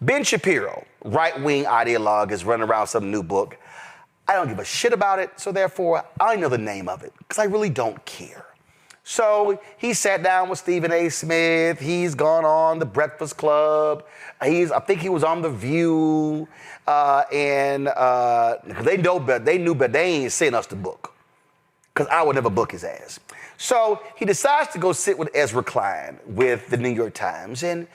Ben Shapiro, right-wing ideologue, is running around some new book. I don't give a shit about it, so therefore, I don't know the name of it, because I really don't care. So he sat down with Stephen A. Smith. He's gone on The Breakfast Club. I think he was on The View. They know better. They knew better. They ain't sent us the book, because I would never book his ass. So he decides to go sit with Ezra Klein with the New York Times. And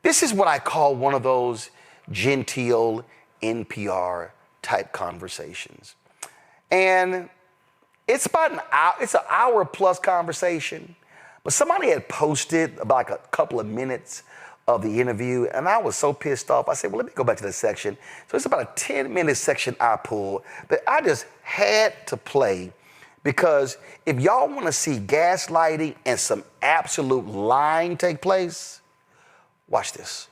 this is what I call one of those genteel NPR type conversations. And it's about an hour plus conversation, but somebody had posted about like a couple of minutes of the interview, and I was so pissed off. I said, well, let me go back to this section. So it's about a 10-minute section I pulled that I just had to play, because if y'all want to see gaslighting and some absolute lying take place, watch this.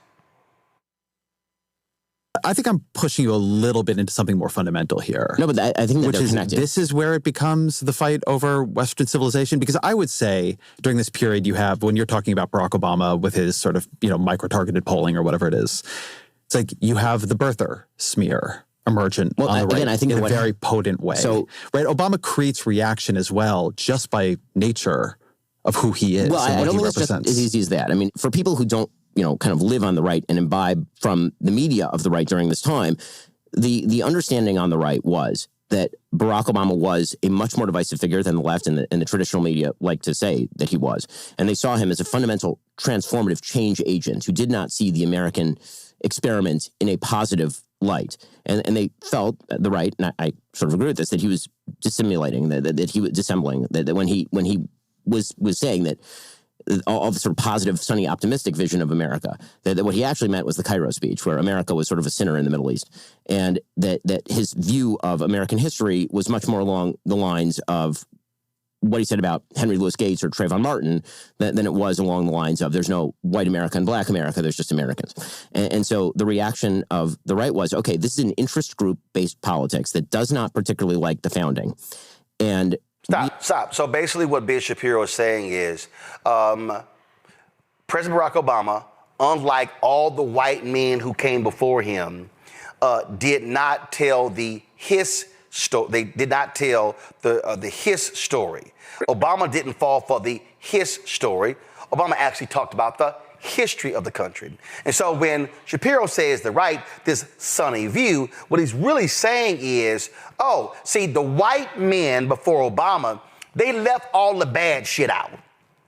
I think I'm pushing you a little bit into something more fundamental here. No, but I think that they're connected. This is where it becomes the fight over Western civilization, because I would say during this period you have, when you're talking about Barack Obama with his sort of, micro-targeted polling or whatever it is, it's like you have the birther smear emergent on the right, again, I think in a very potent way. So, right, Obama creates reaction as well, just by nature of who he is. Well, and I don't what think he it's represents. just as easy as that. I mean, for people who don't, kind of live on the right and imbibe from the media of the right during this time, the understanding on the right was that Barack Obama was a much more divisive figure than the left and the traditional media like to say that he was. And they saw him as a fundamental transformative change agent who did not see the American experiment in a positive light. And they felt, the right, and I sort of agree with this, that he was dissimulating, that he was dissembling, that when he was saying that all the sort of positive, sunny, optimistic vision of America, that what he actually meant was the Cairo speech, where America was sort of a sinner in the Middle East, and that his view of American history was much more along the lines of what he said about Henry Louis Gates or Trayvon Martin than it was along the lines of there's no white America and black America, there's just Americans. And so the reaction of the right was, okay, this is an interest group-based politics that does not particularly like the founding. And Stop. So basically what Ben Shapiro is saying is President Barack Obama, unlike all the white men who came before him, did not tell his story. They did not tell the his story. Obama didn't fall for the his story. Obama actually talked about the history of the country. And so when Shapiro says the right, this sunny view, what he's really saying is, the white men before Obama, they left all the bad shit out.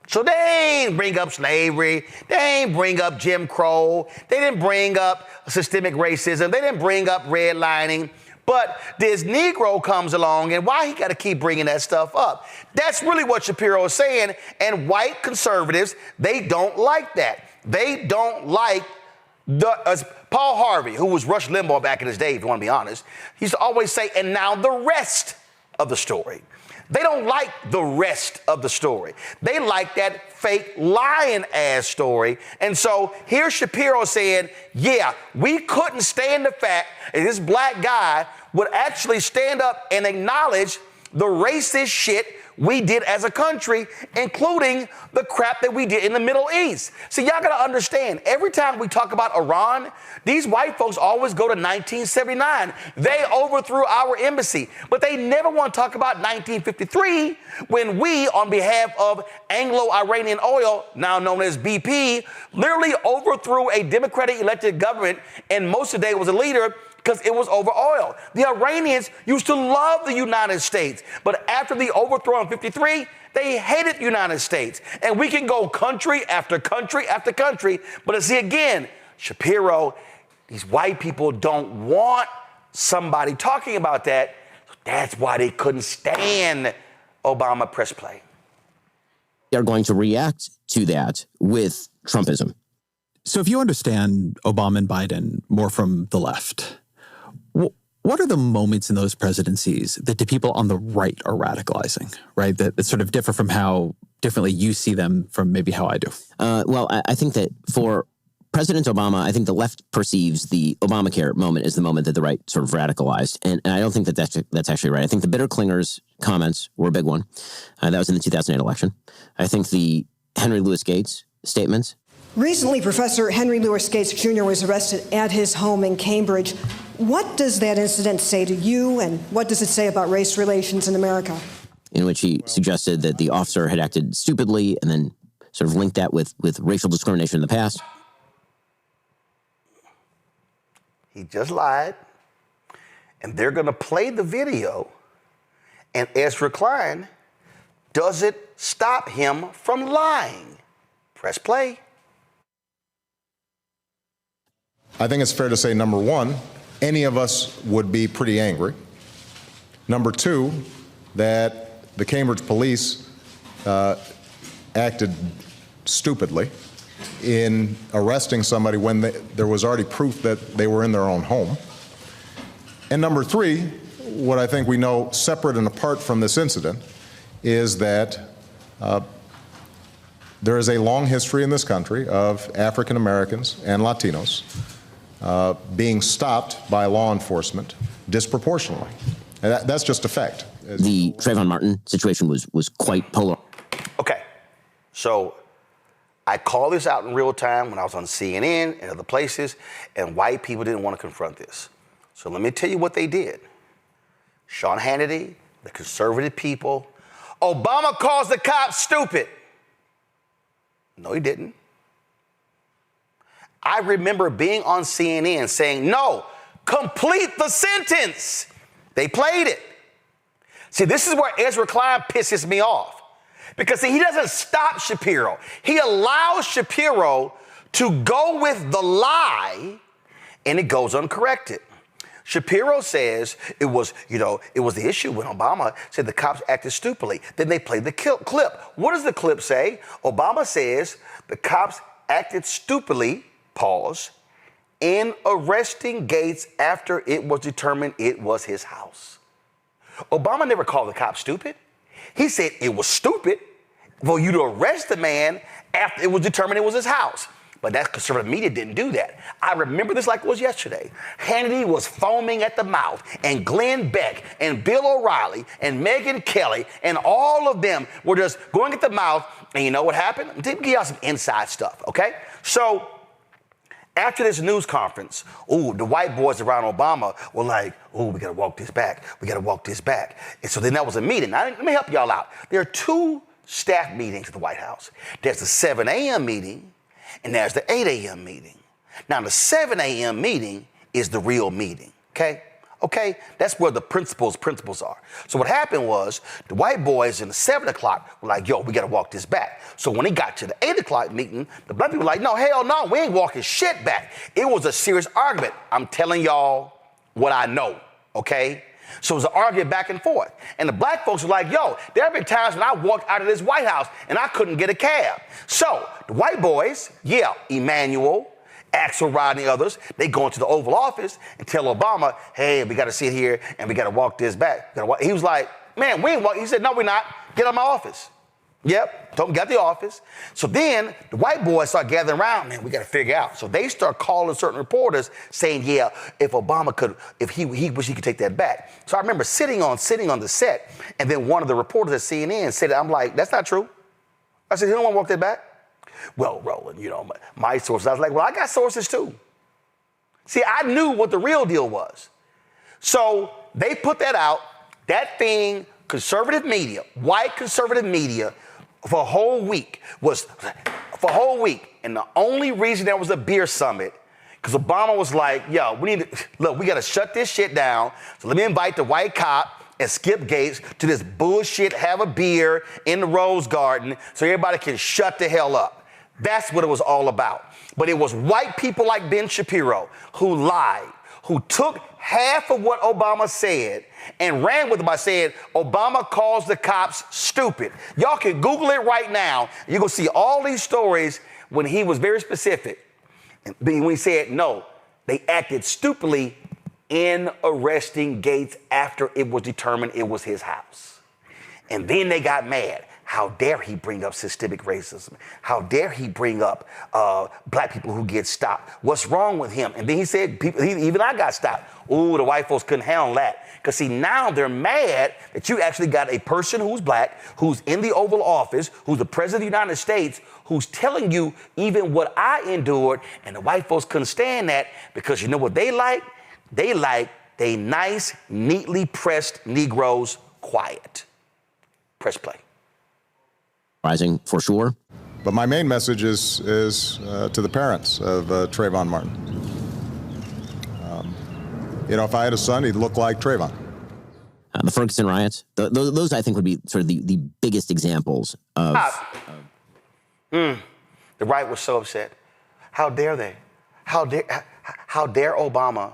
So they didn't bring up slavery. They didn't bring up Jim Crow. They didn't bring up systemic racism. They didn't bring up redlining. But this Negro comes along, and why he got to keep bringing that stuff up? That's really what Shapiro is saying. And white conservatives, they don't like that. They don't like Paul Harvey, who was Rush Limbaugh back in his day, if you want to be honest. He used to always say, and now the rest of the story. They don't like the rest of the story. They like that fake lying ass story. And so here's Shapiro saying, yeah, we couldn't stand the fact that this black guy would actually stand up and acknowledge the racist shit we did as a country, including the crap that we did in the Middle East. So y'all gotta understand, every time we talk about Iran, these white folks always go to 1979. They overthrew our embassy, but they never want to talk about 1953, when we, on behalf of Anglo-Iranian Oil, now known as BP, literally overthrew a Democratic elected government, and Mossadegh was a leader, because it was over oil. The Iranians used to love the United States, but after the overthrow in 53, they hated the United States. And we can go country after country after country, but see again, Shapiro, these white people don't want somebody talking about that. That's why they couldn't stand Obama press play. They're going to react to that with Trumpism. So if you understand Obama and Biden more from the left, what are the moments in those presidencies that the people on the right are radicalizing, right? That sort of differ from how differently you see them from maybe how I do? Well, I think that for President Obama, I think the left perceives the Obamacare moment as the moment that the right sort of radicalized. And I don't think that that's actually right. I think the bitter clingers comments were a big one. That was in the 2008 election. I think the Henry Louis Gates statements Recently, Professor Henry Louis Gates Jr. was arrested at his home in Cambridge. What does that incident say to you, and what does it say about race relations in America? In which he suggested that the officer had acted stupidly and then sort of linked that with racial discrimination in the past. He just lied, and they're going to play the video, and Ezra Klein doesn't stop him from lying. Press play. I think it's fair to say, number one, any of us would be pretty angry. Number two, that the Cambridge police acted stupidly in arresting somebody when there was already proof that they were in their own home. And number three, what I think we know separate and apart from this incident is that there is a long history in this country of African Americans and Latinos being stopped by law enforcement disproportionately. And that's just a fact. The Trayvon Martin situation was quite polar. Okay, so I called this out in real time when I was on CNN and other places, and white people didn't want to confront this. So let me tell you what they did. Sean Hannity, the conservative people, Obama calls the cops stupid. No, he didn't. I remember being on CNN saying, no, complete the sentence. They played it. See, this is where Ezra Klein pisses me off. Because, see, he doesn't stop Shapiro. He allows Shapiro to go with the lie, and it goes uncorrected. Shapiro says it was the issue when Obama said the cops acted stupidly. Then they played the clip. What does the clip say? Obama says the cops acted stupidly, pause, in arresting Gates after it was determined it was his house. Obama never called the cops stupid. He said it was stupid for you to arrest the man after it was determined it was his house. But that conservative media didn't do that. I remember this like it was yesterday. Hannity was foaming at the mouth, and Glenn Beck and Bill O'Reilly and Megyn Kelly and all of them were just going at the mouth. And you know what happened? Let me give y'all some inside stuff, okay? So after this news conference, the white boys around Obama were like, we got to walk this back. We got to walk this back. And so then that was a meeting. Now, let me help y'all out. There are two staff meetings at the White House. There's the 7 a.m. meeting, and there's the 8 a.m. meeting. Now, the 7 a.m. meeting is the real meeting, okay? Okay, that's where the principals are. So what happened was the white boys in the 7 o'clock were like, we got to walk this back. So when it got to the 8 o'clock meeting, the black people were like, no, hell no, we ain't walking shit back. It was a serious argument. I'm telling y'all what I know, okay? So it was an argument back and forth. And the black folks were like, there have been times when I walked out of this White House and I couldn't get a cab. So the white boys, Emmanuel, Axelrod and the others, they go into the Oval Office and tell Obama, hey, we got to sit here and we got to walk this back. He was like, man, we ain't walking. He said, no, we're not. Get out of my office. Yep, told him get the office. So then the white boys start gathering around, man, we got to figure out. So they start calling certain reporters saying, if Obama could, if he wish he could take that back. So I remember sitting on the set, and then one of the reporters at CNN said, I'm like, that's not true. I said, you don't want to walk that back? Well, Roland, my sources. I was like, well, I got sources too. See, I knew what the real deal was. So they put that out. That thing, conservative media, white conservative media, for a whole week. And the only reason there was a beer summit, because Obama was like, we got to shut this shit down. So let me invite the white cop and Skip Gates to this bullshit, have a beer in the Rose Garden so everybody can shut the hell up. That's what it was all about. But it was white people like Ben Shapiro who lied, who took half of what Obama said and ran with it by saying Obama calls the cops stupid. Y'all can Google it right now. You're going to see all these stories when he was very specific. When he said, no, they acted stupidly in arresting Gates after it was determined it was his house. And then they got mad. How dare he bring up systemic racism? How dare he bring up black people who get stopped? What's wrong with him? And then he said, even I got stopped. Ooh, the white folks couldn't handle that. Because see, now they're mad that you actually got a person who's black, who's in the Oval Office, who's the president of the United States, who's telling you even what I endured, and the white folks couldn't stand that because you know what they like? They like they nice, neatly pressed Negroes quiet. Press play. Rising for sure. But my main message is to the parents of Trayvon Martin. If I had a son, he'd look like Trayvon. The Ferguson riots, those I think would be sort of the biggest examples of... The right was so upset. How dare they? How dare Obama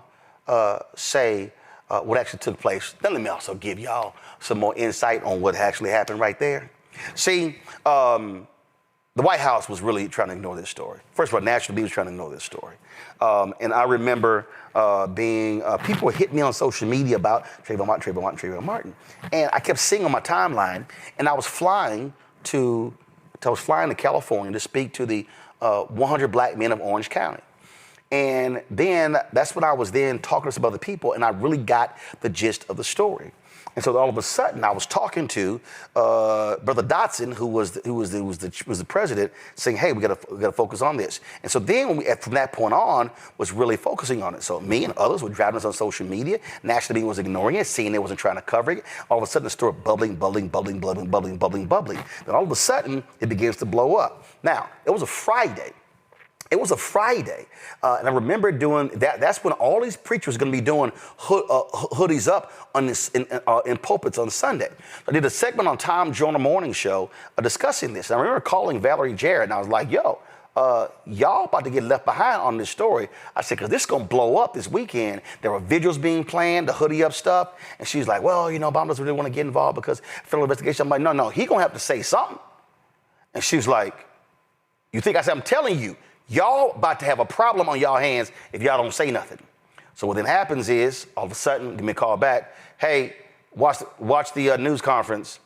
say what actually took place? Then let me also give y'all some more insight on what actually happened right there. See, the White House was really trying to ignore this story. First of all, National Media was trying to ignore this story. And I remember people were hitting me on social media about Trayvon Martin. And I kept seeing on my timeline, and I was flying to California to speak to the 100 black men of Orange County. And then that's when I was then talking to some other people, and I really got the gist of the story. And so all of a sudden, I was talking to Brother Dotson, who was the president, saying, "Hey, we got to focus on this." And so then, from that point on, was really focusing on it. So me and others were driving us on social media. National Media was ignoring it, seeing they wasn't trying to cover it. All of a sudden, the story bubbling. Then all of a sudden, it begins to blow up. Now, it was a Friday. And I remember doing that. That's when all these preachers were going to be doing hoodies up on this in pulpits on Sunday. I did a segment on Tom Joyner Morning Show discussing this. And I remember calling Valerie Jarrett, and I was like, "Yo, y'all about to get left behind on this story." I said, "Because this is going to blow up this weekend." There were vigils being planned, the hoodie up stuff. And she's like, "Well, Obama doesn't really want to get involved because federal investigation." I'm like, "No, he going to have to say something." And she was like, "You think?" I said, "I'm telling you. Y'all about to have a problem on y'all hands if y'all don't say nothing." So what then happens is, all of a sudden, give me a call back. "Hey, watch the news conference.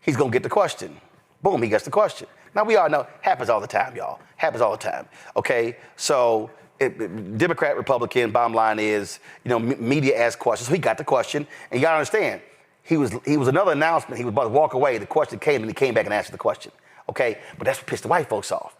He's going to get the question." Boom, he gets the question. Now, we all know, happens all the time, y'all. Happens all the time, okay? So Democrat, Republican, bottom line is, media asks questions. So he got the question, and you got to understand, he was another announcement. He was about to walk away. The question came, and he came back and answered the question, okay? But that's what pissed the white folks off.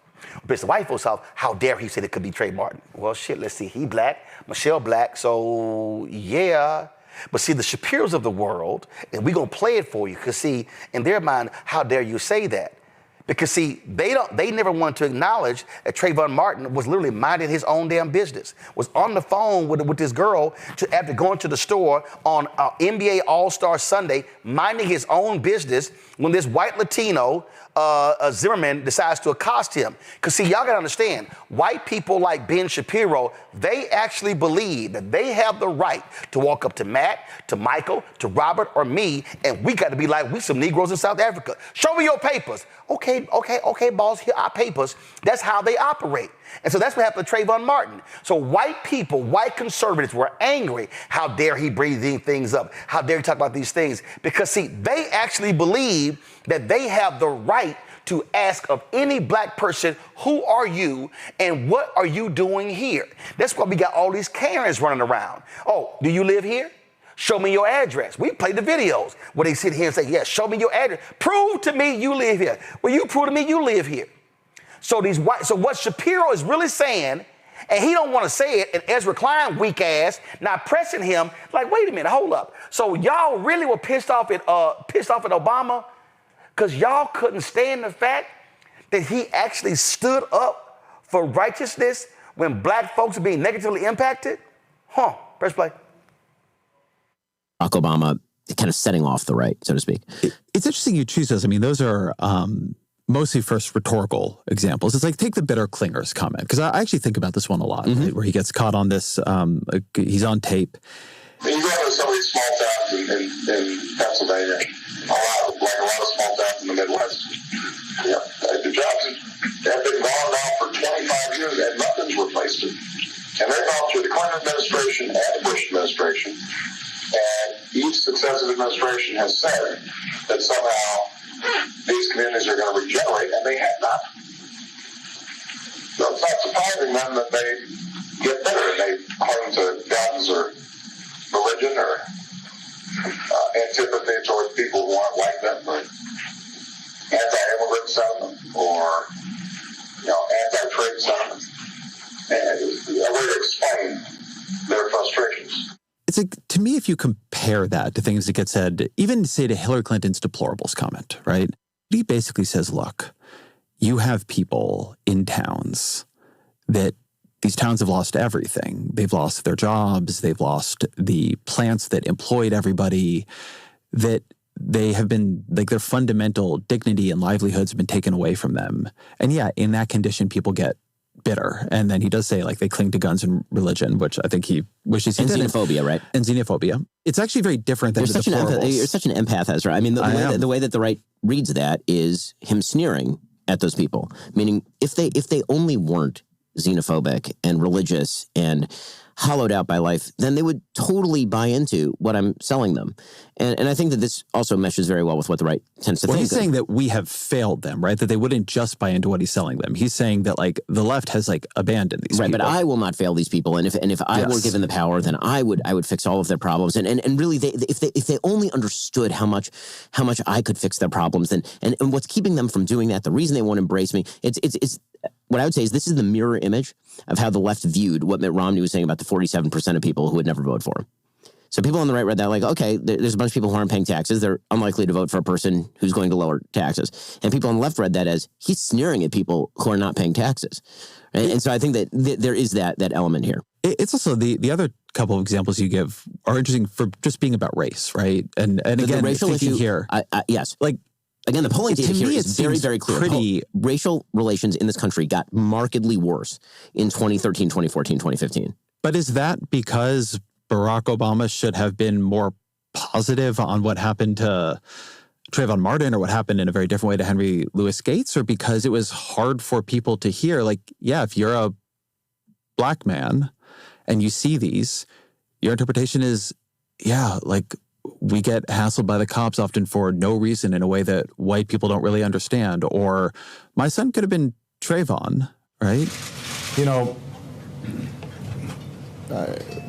Pissed the white folks off. How dare he say it could be Trayvon Martin? Well, shit, let's see. He black, Michelle black, so yeah. But see, the Shapiros of the world, and we're going to play it for you, because see, in their mind, how dare you say that? Because see, they never wanted to acknowledge that Trayvon Martin was literally minding his own damn business, was on the phone with this girl after going to the store on NBA All-Star Sunday, minding his own business when this white Latino Zimmerman decides to accost him. Because see, y'all got to understand, white people like Ben Shapiro, they actually believe that they have the right to walk up to Matt, to Michael, to Robert, or me, and we got to be like, we some Negroes in South Africa. Show me your papers. Okay, boss, here are papers. That's how they operate. And so that's what happened to Trayvon Martin. So white people, white conservatives were angry. How dare he bring these things up? How dare he talk about these things? Because see, they actually believe that they have the right to ask of any black person, who are you and what are you doing here? That's why we got all these Karens running around. Oh, do you live here? Show me your address. We play the videos where they sit here and say, yes, show me your address. Prove to me you live here. Well, you prove to me you live here. So what Shapiro is really saying, and he don't want to say it, and Ezra Klein, weak ass, now pressing him, like, wait a minute, hold up. So y'all really were pissed off at Obama because y'all couldn't stand the fact that he actually stood up for righteousness when black folks are being negatively impacted? Press play. Barack Obama kind of setting off the right, so to speak. It's interesting you choose those. I mean, those are mostly first rhetorical examples. It's like, take the bitter clingers comment, because I actually think about this one a lot, right, where he gets caught on this, he's on tape. You go to some of these small towns in Pennsylvania, a lot of small towns in the Midwest. Yeah, the jobs have been gone now for 25 years and nothing's replaced it. And they've gone through the Clinton administration and the Bush administration. And each successive administration has said that somehow these communities are going to regenerate, and they have not. So it's not surprising then that they get better and they cling to guns or religion or antipathy towards people who aren't like them, or anti-immigrant sentiment, or It's like, to me, if you compare that to things that get said, even say to Hillary Clinton's deplorables comment, right? He basically says, look, you have people in towns that these towns have lost everything. They've lost their jobs. They've lost the plants that employed everybody, that they have been, like, their fundamental dignity and livelihoods have been taken away from them. And yeah, in that condition, people get bitter. And then he does say, like, they cling to guns and religion, which I think he wishes he didn't. And xenophobia, right? And xenophobia. It's actually very different than You're such an empath, Ezra. I mean, the way that the right reads that is him sneering at those people, meaning if they only weren't xenophobic and religious and hollowed out by life, then they would totally buy into what I'm selling them. And I think that this also meshes very well with what the right tends to think. Well, he's saying that we have failed them, right? That they wouldn't just buy into what he's selling them. He's saying that, like, the left has, like, abandoned these people. Right, but I will not fail these people. And if I were given the power, then I would fix all of their problems. And really, if they only understood how much I could fix their problems, then and what's keeping them from doing that, the reason they won't embrace me, it's what I would say is this is the mirror image of how the left viewed what Mitt Romney was saying about the 47% of people who would never vote for him. So people on the right read that like, okay, there's a bunch of people who aren't paying taxes. They're unlikely to vote for a person who's going to lower taxes. And people on the left read that as he's sneering at people who are not paying taxes. And so I think that there is that element here. It's also the other couple of examples you give are interesting for just being about race, right? And again, the racial issue here. Yes. Like, again, the polling data here is very, very clear. Racial relations in this country got markedly worse in 2013, 2014, 2015. But is that because Barack Obama should have been more positive on what happened to Trayvon Martin or what happened in a very different way to Henry Louis Gates, or because it was hard for people to hear, like, yeah, if you're a black man and you see these, your interpretation is, yeah, like, we get hassled by the cops often for no reason in a way that white people don't really understand. Or my son could have been Trayvon, right? You know,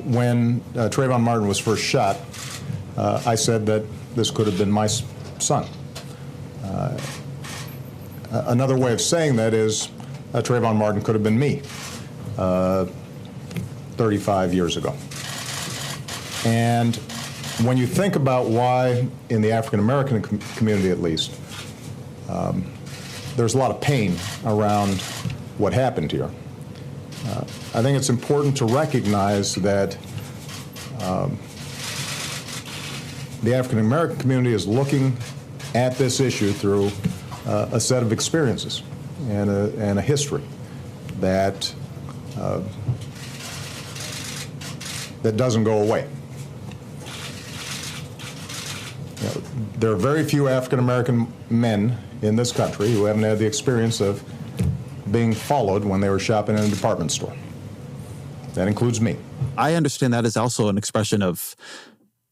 when Trayvon Martin was first shot, I said that this could have been my son. Another way of saying that is Trayvon Martin could have been me 35 years ago. And when you think about why, in the African-American community at least, there's a lot of pain around what happened here, I think it's important to recognize that the African-American community is looking at this issue through a set of experiences and a history that doesn't go away. You know, there are very few African-American men in this country who haven't had the experience of being followed when they were shopping in a department store. That includes me. I understand that as also an expression of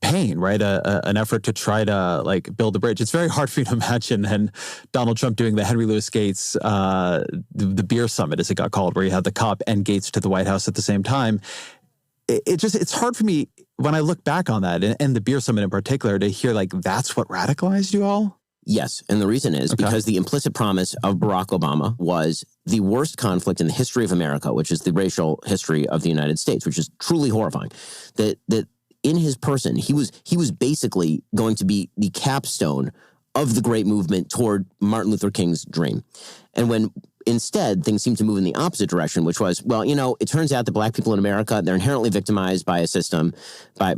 pain, right? An effort to try to, like, build a bridge. It's very hard for you to imagine and Donald Trump doing the Henry Louis Gates, the beer summit, as it got called, where you had the cop and Gates to the White House at the same time. It's hard for me when I look back on that and the beer summit in particular to hear, like, that's what radicalized you all? Yes, and the reason is because the implicit promise of Barack Obama was the worst conflict in the history of America, which is the racial history of the United States, which is truly horrifying. That in his person, he was basically going to be the capstone of the great movement toward Martin Luther King's dream. And when instead things seem to move in the opposite direction, which was, well, you know, it turns out that black people in America, they're inherently victimized by a system, by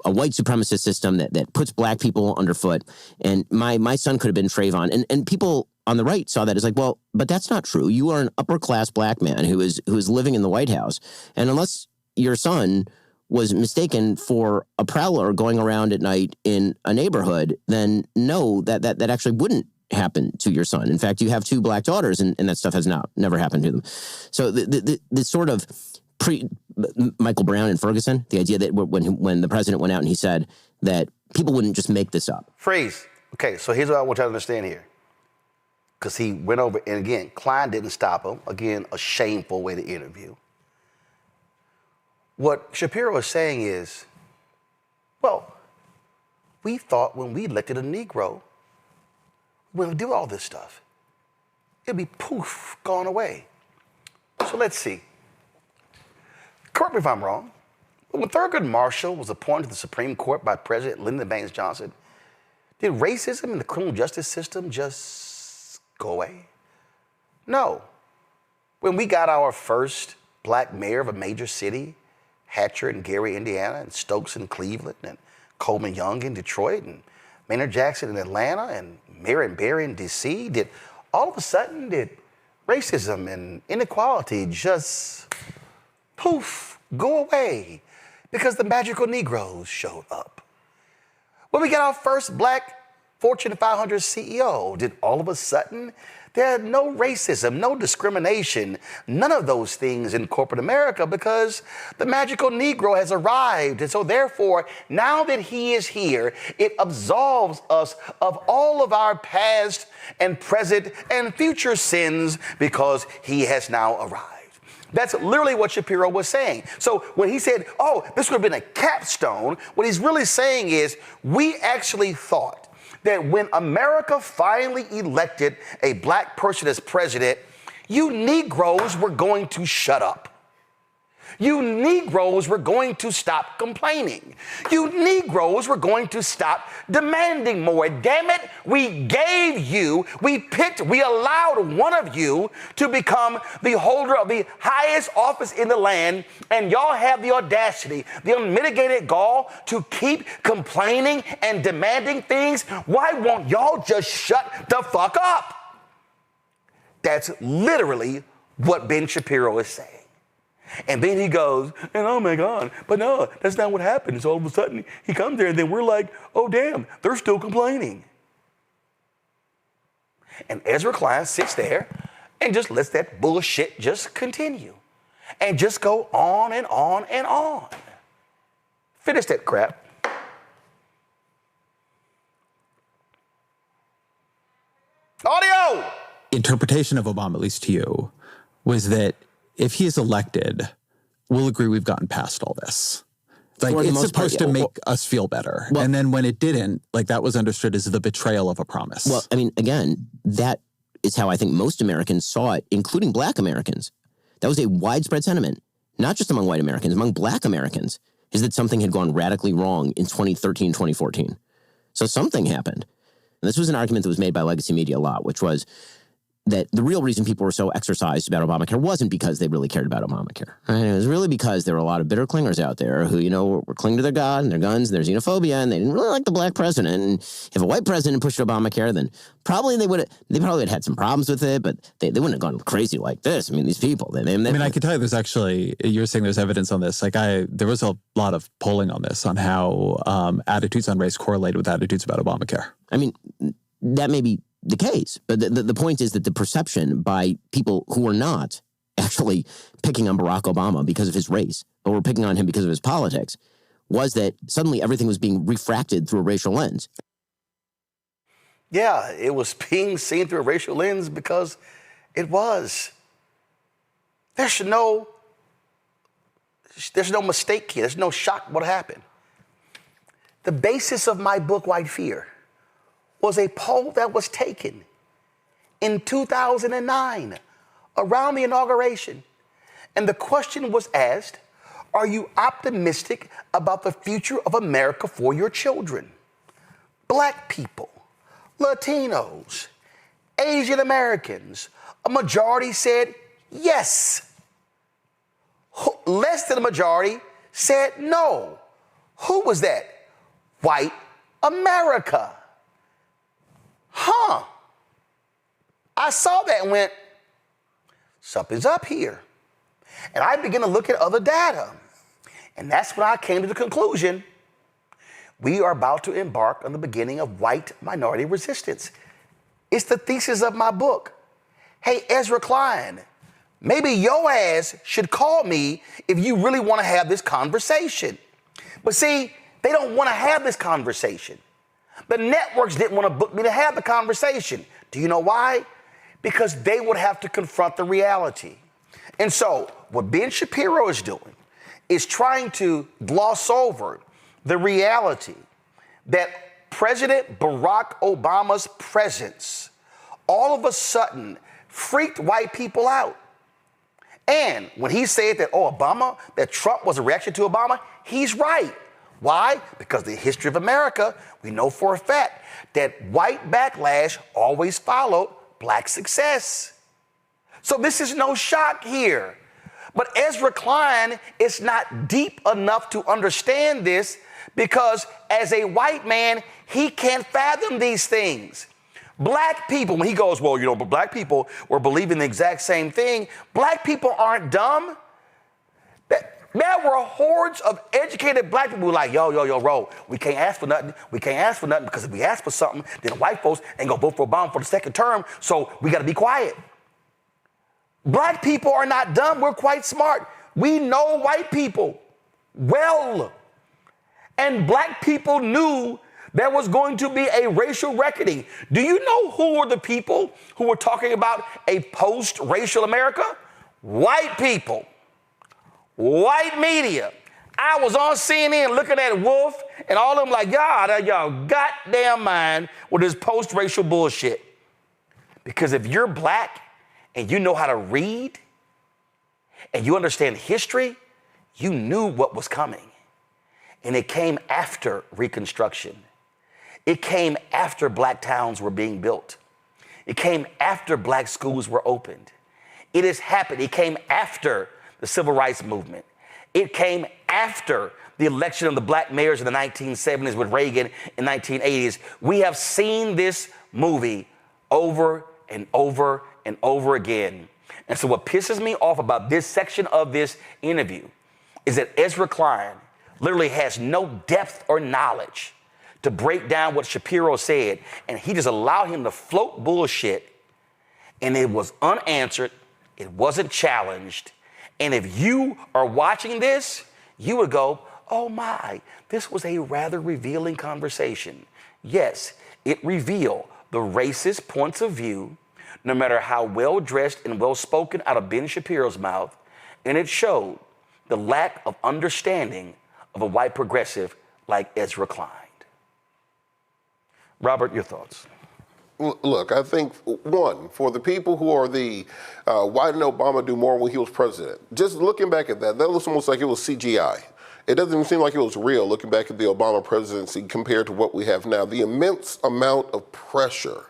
a white supremacist system that puts black people underfoot. And my son could have been Trayvon. And people on the right saw that as like, well, but that's not true. You are an upper class black man who is living in the White House. And unless your son was mistaken for a prowler going around at night in a neighborhood, then no, that actually wouldn't happen to your son. In fact, you have two black daughters, and that stuff has never happened to them. So the sort of Michael Brown and Ferguson, the idea that when the president went out and he said that people wouldn't just make this up. Freeze. Okay, so here's what I want you to understand here. Because he went over, and again, Klein didn't stop him. Again, a shameful way to interview. What Shapiro is saying is, well, we thought when we elected a Negro, we would do all this stuff. It'd be poof, gone away. So let's see. Correct me if I'm wrong. When Thurgood Marshall was appointed to the Supreme Court by President Lyndon Baines Johnson, did racism in the criminal justice system just go away? No. When we got our first black mayor of a major city, Hatcher in Gary, Indiana, and Stokes in Cleveland, and Coleman Young in Detroit, and Maynard Jackson in Atlanta, and Marion Barry in D.C., did racism and inequality just poof, go away because the magical Negroes showed up? When we got our first black Fortune 500 CEO, did all of a sudden there had no racism, no discrimination, none of those things in corporate America because the magical Negro has arrived. And so therefore, now that he is here, it absolves us of all of our past and present and future sins because he has now arrived. That's literally what Shapiro was saying. So when he said, oh, this would have been a capstone, what he's really saying is we actually thought that when America finally elected a black person as president, you Negroes were going to shut up. You Negroes were going to stop complaining. You Negroes were going to stop demanding more. Damn it, we allowed one of you to become the holder of the highest office in the land, and y'all have the audacity, the unmitigated gall to keep complaining and demanding things. Why won't y'all just shut the fuck up? That's literally what Ben Shapiro is saying. And then he goes, and oh my God, but no, that's not what happens. All of a sudden, he comes there, and then we're like, oh damn, they're still complaining. And Ezra Klein sits there and just lets that bullshit just continue and just go on and on and on. Finish that crap. Audio! Interpretation of Obama, at least to you, was that if he is elected, we'll agree we've gotten past all this. Like, it's supposed to make us feel better. Well, and then when it didn't, like, that was understood as the betrayal of a promise. Well, I mean, again, that is how I think most Americans saw it, including black Americans. That was a widespread sentiment, not just among white Americans, among black Americans, is that something had gone radically wrong in 2013, 2014. So something happened. And this was an argument that was made by legacy media a lot, which was that the real reason people were so exercised about Obamacare wasn't because they really cared about Obamacare. Right? It was really because there were a lot of bitter clingers out there who, were clinging to their God and their guns and their xenophobia, and they didn't really like the black president. And if a white president pushed Obamacare, then probably they probably had some problems with it, but they wouldn't have gone crazy like this. I mean, these people. I can tell you there's actually, you're saying there's evidence on this. Like there was a lot of polling on this, on how attitudes on race correlated with attitudes about Obamacare. I mean, that may be the case. But the point is that the perception by people who were not actually picking on Barack Obama because of his race, but were picking on him because of his politics, was that suddenly everything was being refracted through a racial lens. Yeah, it was being seen through a racial lens because it was. There's no mistake here. There's no shock what happened. The basis of my book, White Fear, was a poll that was taken in 2009 around the inauguration. And the question was asked, are you optimistic about the future of America for your children? Black people, Latinos, Asian Americans, a majority said yes. Less than a majority said no. Who was that? White America. I saw that and went, something's up here. And I began to look at other data. And that's when I came to the conclusion, we are about to embark on the beginning of white minority resistance. It's the thesis of my book. Hey, Ezra Klein, maybe your ass should call me if you really want to have this conversation. But see, they don't want to have this conversation. The networks didn't want to book me to have the conversation. Do you know why? Because they would have to confront the reality. And so what Ben Shapiro is doing is trying to gloss over the reality that President Barack Obama's presence all of a sudden freaked white people out. And when he said that, that Trump was a reaction to Obama, he's right. Why? Because the history of America, we know for a fact that white backlash always followed black success. So this is no shock here. But Ezra Klein is not deep enough to understand this because as a white man, he can't fathom these things. Black people, when he goes, but black people were believing the exact same thing. Black people aren't dumb. There were hordes of educated black people who were like, Ro, we can't ask for nothing. We can't ask for nothing because if we ask for something, then white folks ain't gonna vote for Obama for the second term, so we gotta be quiet. Black people are not dumb, we're quite smart. We know white people well. And black people knew there was going to be a racial reckoning. Do you know who were the people who were talking about a post-racial America? White people. White media. I was on CNN looking at Wolf and all of them like, y'all goddamn mind with this post-racial bullshit. Because if you're black and you know how to read and you understand history, you knew what was coming. And it came after Reconstruction. It came after black towns were being built. It came after black schools were opened. It has happened. It came after the civil rights movement. It came after the election of the black mayors in the 1970s with Reagan in the 1980s. We have seen this movie over and over and over again. And so what pisses me off about this section of this interview is that Ezra Klein literally has no depth or knowledge to break down what Shapiro said. And he just allowed him to float bullshit. And it was unanswered. It wasn't challenged. And if you are watching this, you would go, oh my, this was a rather revealing conversation. Yes, it revealed the racist points of view, no matter how well-dressed and well-spoken out of Ben Shapiro's mouth. And it showed the lack of understanding of a white progressive like Ezra Klein. Robert, your thoughts? Look, I think, one, for the people who are why didn't Obama do more when he was president? Just looking back at that looks almost like it was CGI. It doesn't even seem like it was real looking back at the Obama presidency compared to what we have now. The immense amount of pressure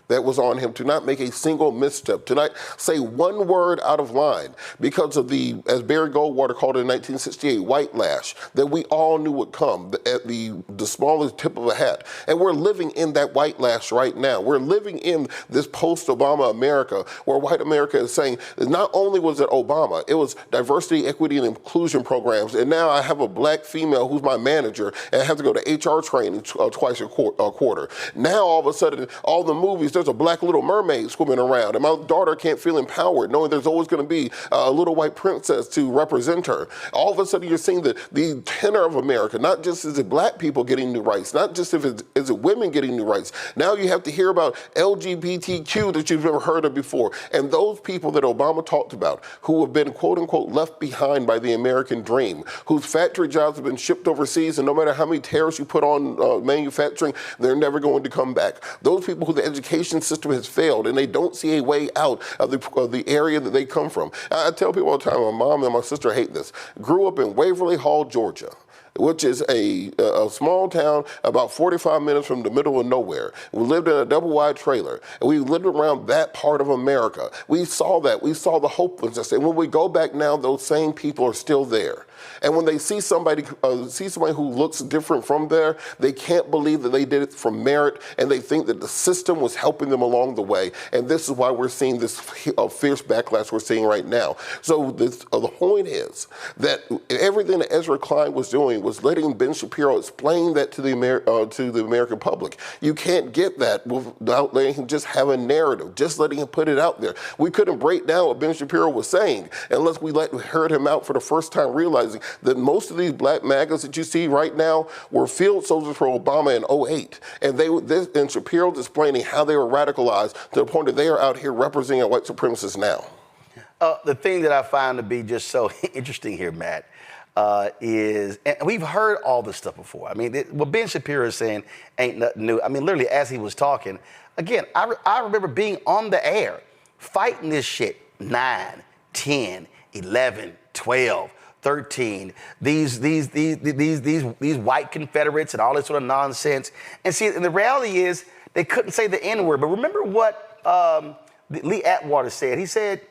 that was on him to not make a single misstep, to not say one word out of line because of the, as Barry Goldwater called it in 1968, white lash, that we all knew would come at the smallest tip of a hat. And we're living in that white lash right now. We're living in this post-Obama America where white America is saying that not only was it Obama, it was diversity, equity, and inclusion programs. And now I have a black female who's my manager and I have to go to HR training twice a quarter. Now all of a sudden, all the movies, there's a black Little Mermaid swimming around, and my daughter can't feel empowered, knowing there's always going to be a little white princess to represent her. All of a sudden, you're seeing the tenor of America, not just is it black people getting new rights, not just is it women getting new rights. Now you have to hear about LGBTQ that you've never heard of before. And those people that Obama talked about, who have been, quote unquote, left behind by the American dream, whose factory jobs have been shipped overseas, and no matter how many tariffs you put on manufacturing, they're never going to come back. Those people who the education system has failed and they don't see a way out of the area that they come from. I tell people all the time, my mom and my sister hate this, grew up in Waverly Hall, Georgia, which is a small town about 45 minutes from the middle of nowhere. We lived in a double-wide trailer, and we lived around that part of America. We saw that. We saw the hopelessness. And when we go back now, those same people are still there. And when they see somebody who looks different from there, they can't believe that they did it from merit, and they think that the system was helping them along the way. And this is why we're seeing this fierce backlash we're seeing right now. So the point is that everything that Ezra Klein was doing was letting Ben Shapiro explain that to the American public. You can't get that without letting him just have a narrative, just letting him put it out there. We couldn't break down what Ben Shapiro was saying unless we heard him out for the first time, realizing that most of these black MAGAs that you see right now were field soldiers for Obama in 2008. And Shapiro's explaining how they were radicalized to the point that they are out here representing white supremacists now. The thing that I find to be just so interesting here, Matt, is, and we've heard all this stuff before. I mean, what Ben Shapiro is saying ain't nothing new. I mean, literally, as he was talking, again, I remember being on the air, fighting this shit 9, 10, 11, 12, 13, these white Confederates and all this sort of nonsense. And see, and the reality is they couldn't say the N-word. But remember what Lee Atwater said. He said,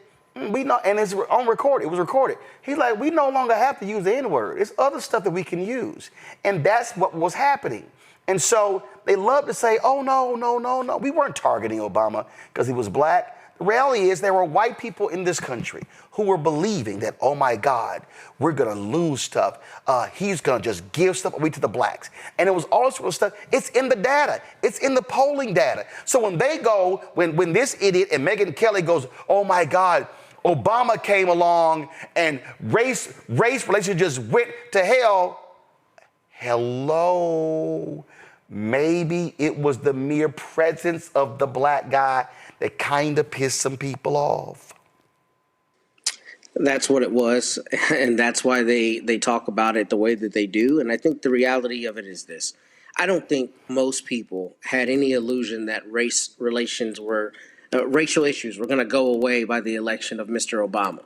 we know, and it's on record, it was recorded. He's like, we no longer have to use the N-word. It's other stuff that we can use. And that's what was happening. And so they love to say, oh, no. We weren't targeting Obama because he was black. The reality is there were white people in this country who were believing that, oh my God, we're going to lose stuff. He's going to just give stuff away to the blacks. And it was all this sort of stuff. It's in the data. It's in the polling data. So when they go, when this idiot and Megyn Kelly goes, oh my God, Obama came along and race relations just went to hell. Hello. Maybe it was the mere presence of the black guy that kind of pissed some people off. That's what it was, and that's why they talk about it the way that they do. And I think the reality of it is this. I don't think most people had any illusion that racial issues were going to go away by the election of Mr. Obama.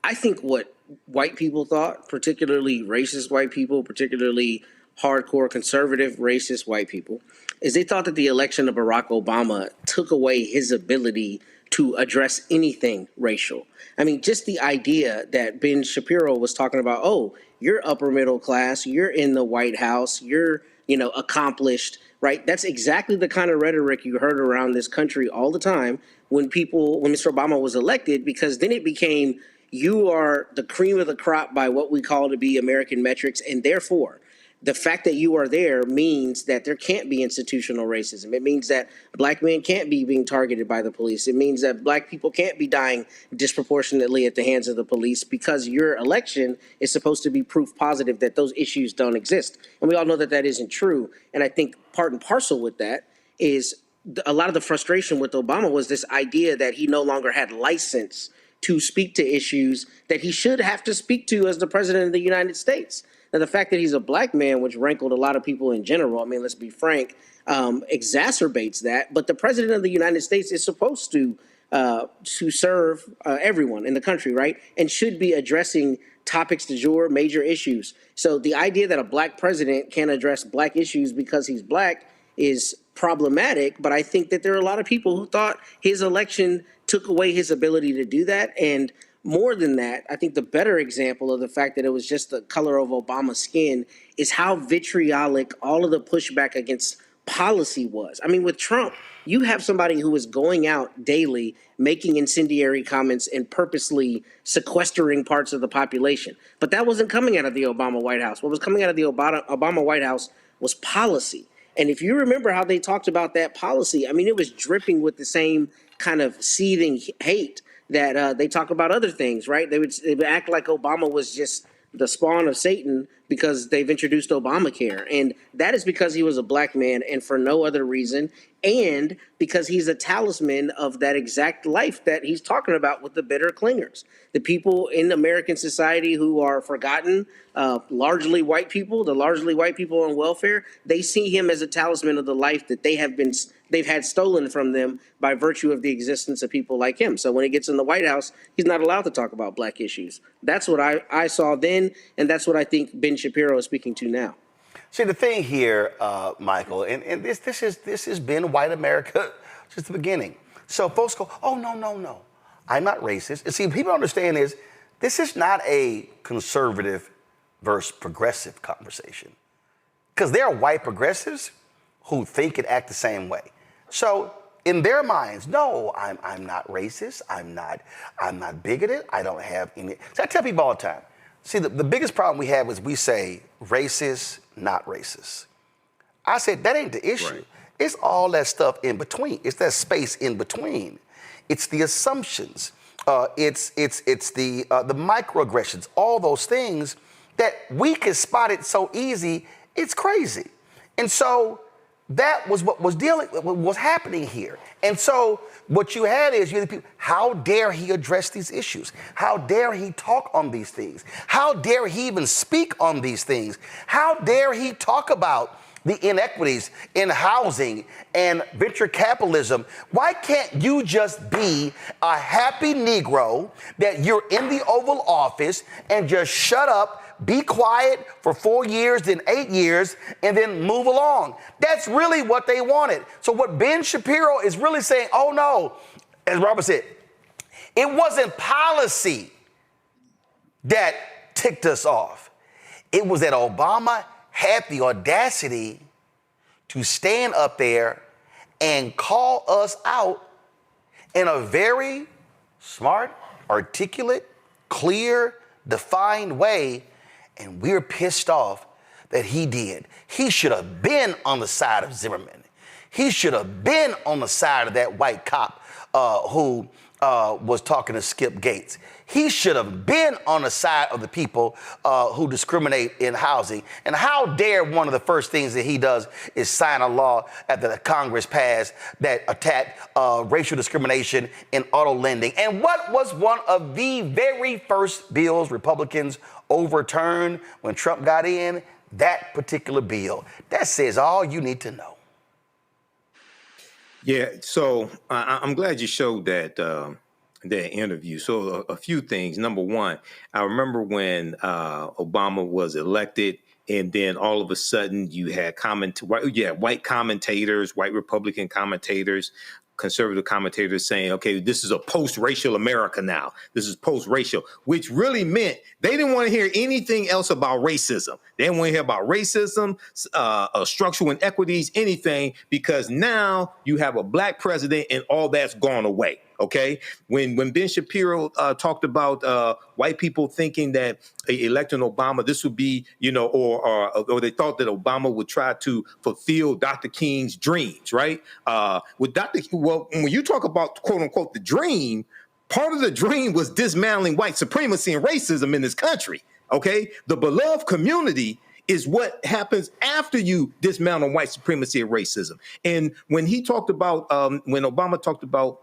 I think what white people thought, particularly racist white people, particularly hardcore conservative racist white people, is they thought that the election of Barack Obama took away his ability to address anything racial. I mean, just the idea that Ben Shapiro was talking about, oh, you're upper middle class, you're in the White House, you're, accomplished, right? That's exactly the kind of rhetoric you heard around this country all the time when Mr. Obama was elected, because then it became, you are the cream of the crop by what we call to be American metrics, and therefore, the fact that you are there means that there can't be institutional racism. It means that black men can't be being targeted by the police. It means that black people can't be dying disproportionately at the hands of the police, because your election is supposed to be proof positive that those issues don't exist. And we all know that that isn't true. And I think part and parcel with that is a lot of the frustration with Obama was this idea that he no longer had license to speak to issues that he should have to speak to as the president of the United States. Now, the fact that he's a black man, which rankled a lot of people in general, I mean, let's be frank, exacerbates that. But the president of the United States is supposed to serve everyone in the country, right? And should be addressing topics du jour, major issues. So the idea that a black president can't address black issues because he's black is problematic. But I think that there are a lot of people who thought his election took away his ability to do that. And more than that, I think the better example of the fact that it was just the color of Obama's skin is how vitriolic all of the pushback against policy was. I mean, with Trump, you have somebody who is going out daily, making incendiary comments and purposely sequestering parts of the population. But that wasn't coming out of the Obama White House. What was coming out of the Obama White House was policy. And if you remember how they talked about that policy, I mean, it was dripping with the same kind of seething hate that they talk about other things, right? They would act like Obama was just the spawn of Satan because they've introduced Obamacare. And that is because he was a black man and for no other reason. And because he's a talisman of that exact life that he's talking about with the bitter clingers. The people in American society who are forgotten, largely white people, the largely white people on welfare, they see him as a talisman of the life that they've had stolen from them by virtue of the existence of people like him. So when he gets in the White House, he's not allowed to talk about black issues. That's what I saw then, and that's what I think Ben Shapiro is speaking to now. See, the thing here, Michael, and this has been white America since the beginning. So folks go, oh, no, I'm not racist. And see, people understand is this is not a conservative versus progressive conversation. Because there are white progressives who think and act the same way. So in their minds, no, I'm not racist. I'm not bigoted. I don't have any. So I tell people all the time, see, the biggest problem we have is we say racist, not racist. I said, that ain't the issue. Right. It's all that stuff in between. It's that space in between. It's the assumptions. It's the microaggressions, all those things that we can spot it so easy, it's crazy. And so that was what was happening here. And so what you had is you had the people, how dare he address these issues? How dare he talk on these things? How dare he even speak on these things? How dare he talk about the inequities in housing and venture capitalism. Why can't you just be a happy Negro that you're in the Oval Office and just shut up, be quiet for 4 years, then 8 years, and then move along? That's really what they wanted. So what Ben Shapiro is really saying, oh no, as Robert said, it wasn't policy that ticked us off. It was that Obama had the audacity to stand up there and call us out in a very smart, articulate, clear, defined way, and we're pissed off that he did. He should have been on the side of Zimmerman. He should have been on the side of that white cop who was talking to Skip Gates. He should have been on the side of the people who discriminate in housing. And how dare one of the first things that he does is sign a law after the Congress passed that attacked racial discrimination in auto lending. And what was one of the very first bills Republicans overturned when Trump got in? That particular bill. That says all you need to know. Yeah, so I'm glad you showed that that interview. So a few things. Number one, I remember when Obama was elected, and then all of a sudden you had white commentators, white Republican commentators, conservative commentators saying, okay, this is a post-racial America now. This is post-racial, which really meant they didn't want to hear anything else about racism. They didn't want to hear about racism, structural inequities, anything, because now you have a black president and all that's gone away. Okay, when Ben Shapiro talked about white people thinking that electing Obama, this would be, or they thought that Obama would try to fulfill Dr. King's dreams, right? When you talk about quote unquote the dream, part of the dream was dismantling white supremacy and racism in this country. Okay, the beloved community is what happens after you dismantle white supremacy and racism. And when he talked about, when Obama talked about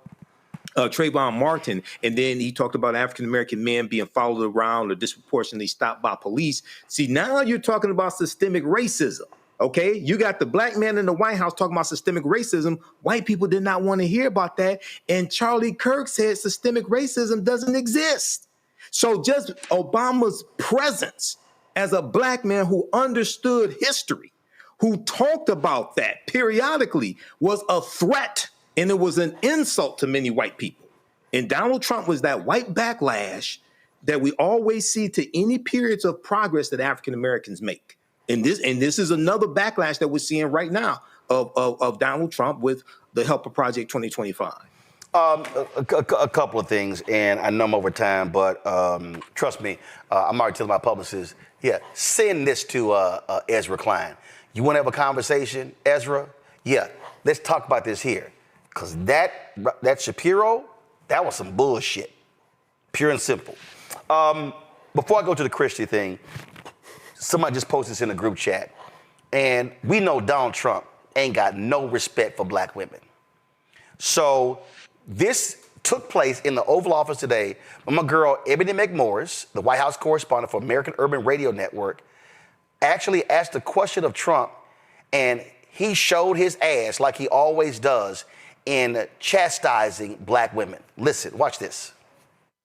Trayvon Martin, and then he talked about African-American men being followed around or disproportionately stopped by police. See, now you're talking about systemic racism, okay? You got the black man in the White House talking about systemic racism. White people did not want to hear about that. And Charlie Kirk said systemic racism doesn't exist. So just Obama's presence as a black man who understood history, who talked about that periodically, was a threat. And it was an insult to many white people. And Donald Trump was that white backlash that we always see to any periods of progress that African Americans make. And this is another backlash that we're seeing right now of Donald Trump with the Helper Project 2025. A couple of things, and I know I'm over time, but trust me, I'm already telling my publicist, send this to Ezra Klein. You want to have a conversation, Ezra? Yeah, let's talk about this here. Because that Shapiro, that was some bullshit, pure and simple. Before I go to the Christie thing, somebody just posted this in a group chat, and we know Donald Trump ain't got no respect for black women. So this took place in the Oval Office today when my girl Ebony McMorris, the White House correspondent for American Urban Radio Network, actually asked a question of Trump, and he showed his ass like he always does in chastising black women. Listen, watch this.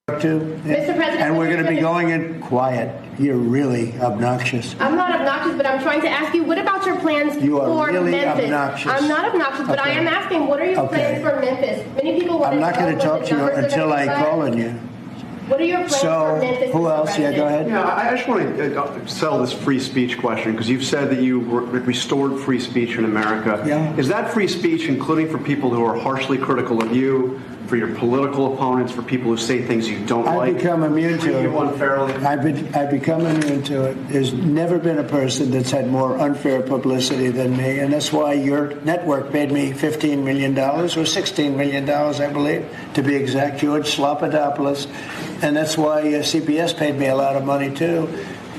Mr. President, and we're going to be going in quiet. You're really obnoxious. I'm not obnoxious, but I'm trying to ask you, what about your plans for really Memphis? Obnoxious. I'm not obnoxious, but I am asking, what are your plans for Memphis? Many people want I'm not going to talk to you until I call on you. What are your plans for Memphis? Who else? Yeah, go ahead. Yeah, I just want to settle this free speech question, because you've said that you restored free speech in America. Yeah. Is that free speech including for people who are harshly critical of you, for your political opponents, for people who say things you don't like? I've become immune to it. Unfairly? I've become immune to it. There's never been a person that's had more unfair publicity than me, and that's why your network paid me $15 million, or $16 million, I believe, to be exact, George Slopadopoulous. And that's why CBS paid me a lot of money, too.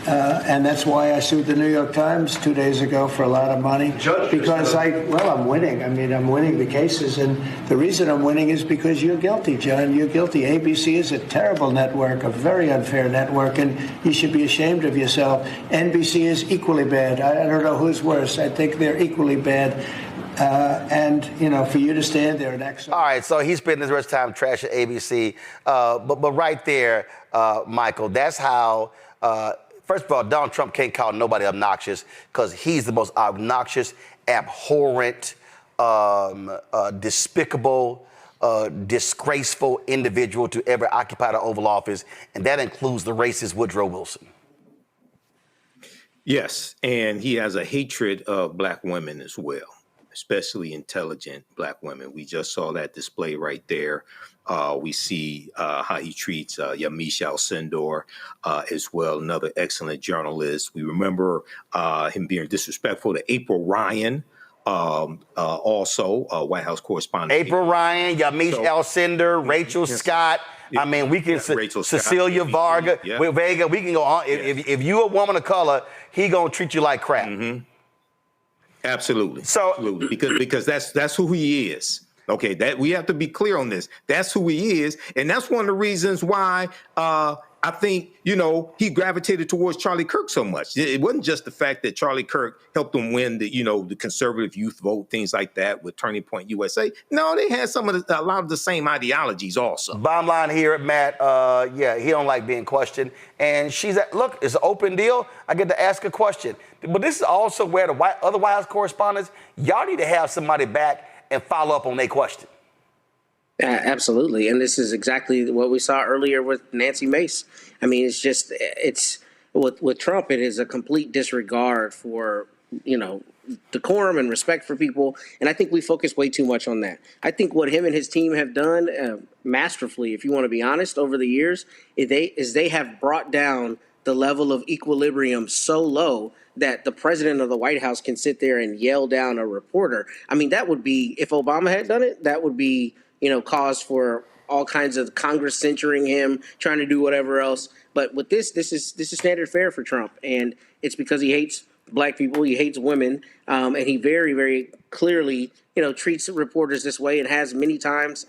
And that's why I sued the New York Times 2 days ago for a lot of money. Because I'm winning. I mean, I'm winning the cases. And the reason I'm winning is because you're guilty, John. You're guilty. ABC is a terrible network, a very unfair network, and you should be ashamed of yourself. NBC is equally bad. I don't know who's worse. I think they're equally bad. And, for you to stand there and act. All right, so he's spending his rest of the time trashing ABC. But right there, Michael, that's how... First of all, Donald Trump can't call nobody obnoxious because he's the most obnoxious, abhorrent, despicable, disgraceful individual to ever occupy the Oval Office, and that includes the racist Woodrow Wilson. Yes, and he has a hatred of black women as well, especially intelligent black women. We just saw that display right there. We see how he treats Yamiche Alcindor as well, another excellent journalist. We remember him being disrespectful to April Ryan, also White House correspondent. April Ryan, Yamiche Alcindor, Rachel Scott. I mean, we can Cecilia Vega. Vega. We can go on. If you a woman of color, he gonna treat you like crap. Mm-hmm. Absolutely. Absolutely. Because that's who he is. Okay, that we have to be clear on this. That's who he is, and that's one of the reasons why I think he gravitated towards Charlie Kirk so much. It wasn't just the fact that Charlie Kirk helped him win the conservative youth vote, things like that, with Turning Point USA. No, they had a lot of the same ideologies also. Bottom line here, Matt, he don't like being questioned, and look, it's an open deal. I get to ask a question, but this is also where the other White House correspondents, y'all need to have somebody back and follow up on their question. Absolutely. And this is exactly what we saw earlier with Nancy Mace. I mean, it's with Trump, it is a complete disregard for, decorum and respect for people. And I think we focus way too much on that. I think what him and his team have done masterfully, if you want to be honest, over the years, is they have brought down the level of equilibrium so low that the president of the White House can sit there and yell down a reporter. I mean, that would be, if Obama had done it, that would be, cause for all kinds of Congress censuring him, trying to do whatever else. But with this is standard fare for Trump. And it's because he hates black people, he hates women, and he very, very clearly, treats reporters this way and has many times.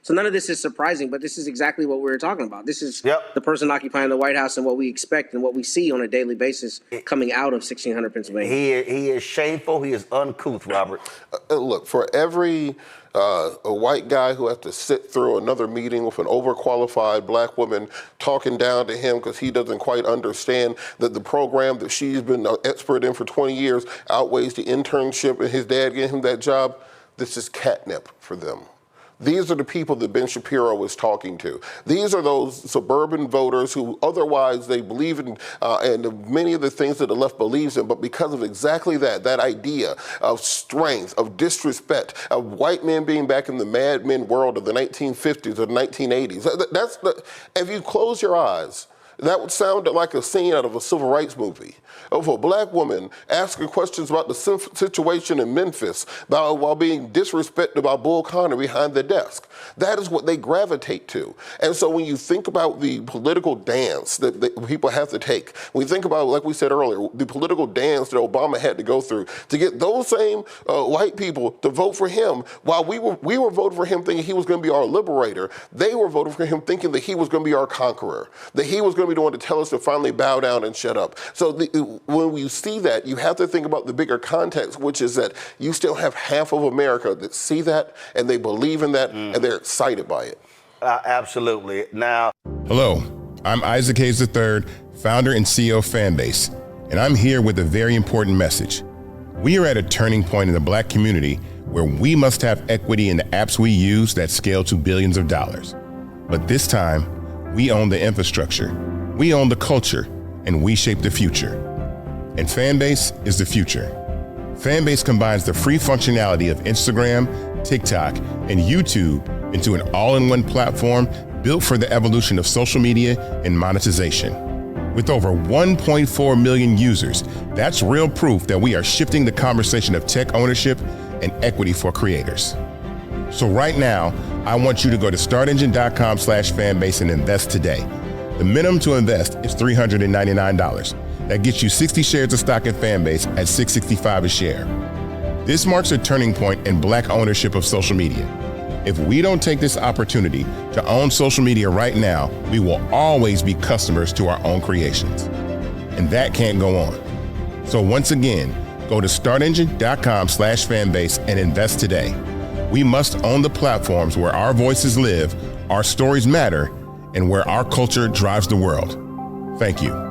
So none of this is surprising, but this is exactly what we were talking about. This is the person occupying the White House and what we expect and what we see on a daily basis coming out of 1600 Pennsylvania. He is shameful. He is uncouth, Robert. Look, for every a white guy who has to sit through another meeting with an overqualified black woman talking down to him because he doesn't quite understand that the program that she's been an expert in for 20 years outweighs the internship and his dad getting him that job, this is catnip for them. These are the people that Ben Shapiro was talking to. These are those suburban voters who otherwise they believe in and many of the things that the left believes in, but because of exactly that idea of strength, of disrespect, of white men being back in the Mad Men world of the 1950s or the 1980s. If you close your eyes, that would sound like a scene out of a civil rights movie of a black woman asking questions about the situation in Memphis while being disrespected by Bull Connor behind the desk. That is what they gravitate to. And so when you think about the political dance that people have to take, when you think about, like we said earlier, the political dance that Obama had to go through to get those same white people to vote for him, while we were voting for him thinking he was going to be our liberator, they were voting for him thinking that he was going to be our conqueror, that he was going to be the one to tell us to finally bow down and shut up. So when you see that, you have to think about the bigger context, which is that you still have half of America that see that and they believe in that and they're excited by it. Absolutely. Now, hello, I'm Isaac Hayes III, founder and CEO of Fanbase, and I'm here with a very important message. We are at a turning point in the black community where we must have equity in the apps we use that scale to billions of dollars. But this time, we own the infrastructure, we own the culture, and we shape the future. And Fanbase is the future. Fanbase combines the free functionality of Instagram, TikTok, and YouTube into an all-in-one platform built for the evolution of social media and monetization. With over 1.4 million users, that's real proof that we are shifting the conversation of tech ownership and equity for creators. So right now, I want you to go to startengine.com/fanbase and invest today. The minimum to invest is $399. That gets you 60 shares of stock in Fanbase at $6.65 a share. This marks a turning point in Black ownership of social media. If we don't take this opportunity to own social media right now, we will always be customers to our own creations. And that can't go on. So once again, go to startengine.com/fanbase and invest today. We must own the platforms where our voices live, our stories matter, and where our culture drives the world. Thank you.